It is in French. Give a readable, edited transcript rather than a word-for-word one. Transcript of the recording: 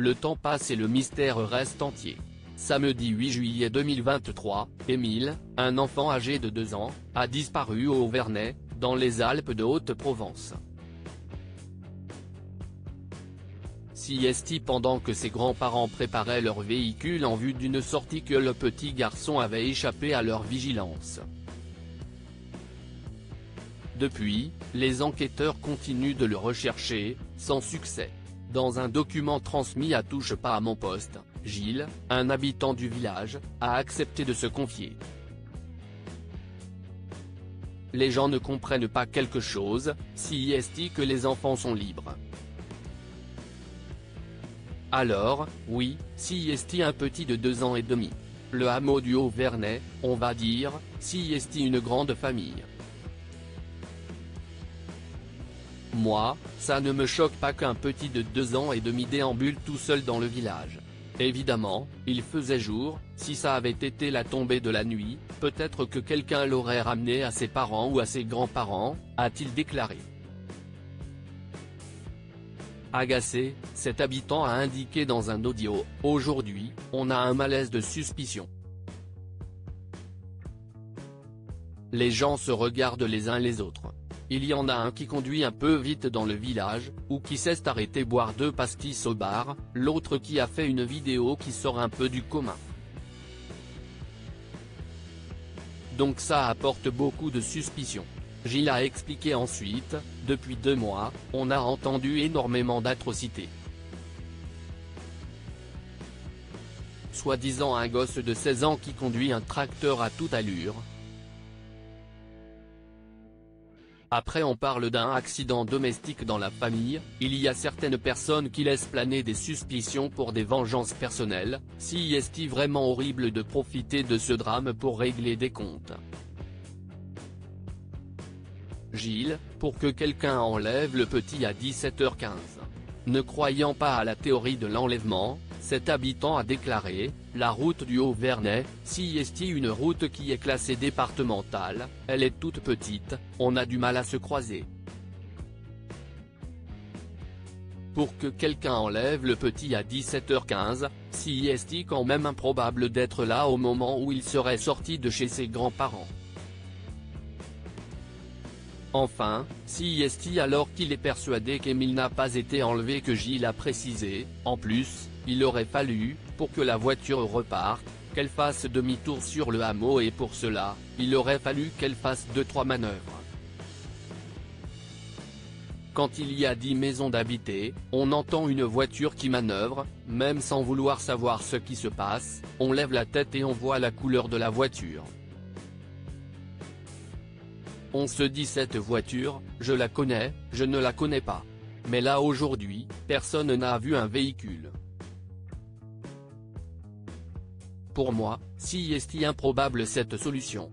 le temps passe et le mystère reste entier. Samedi 8 juillet 2023, Émile, un enfant âgé de 2 ans, a disparu au Verney, dans les Alpes de Haute-Provence. Siesti pendant que ses grands-parents préparaient leur véhicule en vue d'une sortie que le petit garçon avait échappé à leur vigilance. Depuis, les enquêteurs continuent de le rechercher, sans succès. Dans un document transmis à Touche pas à mon poste, Gilles, un habitant du village, a accepté de se confier. Les gens ne comprennent pas quelque chose, siesti que les enfants sont libres. Alors, oui, siesti un petit de 2 ans et demi. Le hameau du Haut-Verney, on va dire, siesti une grande famille. Moi, ça ne me choque pas qu'un petit de 2 ans et demi déambule tout seul dans le village. Évidemment, il faisait jour, si ça avait été la tombée de la nuit, peut-être que quelqu'un l'aurait ramené à ses parents ou à ses grands-parents, a-t-il déclaré. Agacé, cet habitant a indiqué dans un audio, « Aujourd'hui, on a un malaise de suspicion. Les gens se regardent les uns les autres. Il y en a un qui conduit un peu vite dans le village, ou qui s'est arrêté boire 2 pastis au bar, l'autre qui a fait une vidéo qui sort un peu du commun. Donc ça apporte beaucoup de suspicion. » Gilles a expliqué ensuite, « Depuis 2 mois, on a entendu énormément d'atrocités. Soi-disant un gosse de 16 ans qui conduit un tracteur à toute allure. Après on parle d'un accident domestique dans la famille, il y a certaines personnes qui laissent planer des suspicions pour des vengeances personnelles, si est-il vraiment horrible de profiter de ce drame pour régler des comptes. » Gilles, pour que quelqu'un enlève le petit à 17h15. Ne croyant pas à la théorie de l'enlèvement, cet habitant a déclaré, « La route du Haut-Verney, siesti une route qui est classée départementale, elle est toute petite, on a du mal à se croiser. Pour que quelqu'un enlève le petit à 17h15, siesti quand même improbable d'être là au moment où il serait sorti de chez ses grands-parents. Enfin, siesti alors qu'il est persuadé qu'Émile n'a pas été enlevé que Gilles a précisé, en plus, il aurait fallu, pour que la voiture reparte, qu'elle fasse demi-tour sur le hameau et pour cela, il aurait fallu qu'elle fasse 2-3 manœuvres. Quand il y a 10 maisons d'habiter, on entend une voiture qui manœuvre, même sans vouloir savoir ce qui se passe, on lève la tête et on voit la couleur de la voiture. On se dit cette voiture, je la connais, je ne la connais pas. Mais là aujourd'hui, personne n'a vu un véhicule. Pour moi, siesti improbable cette solution.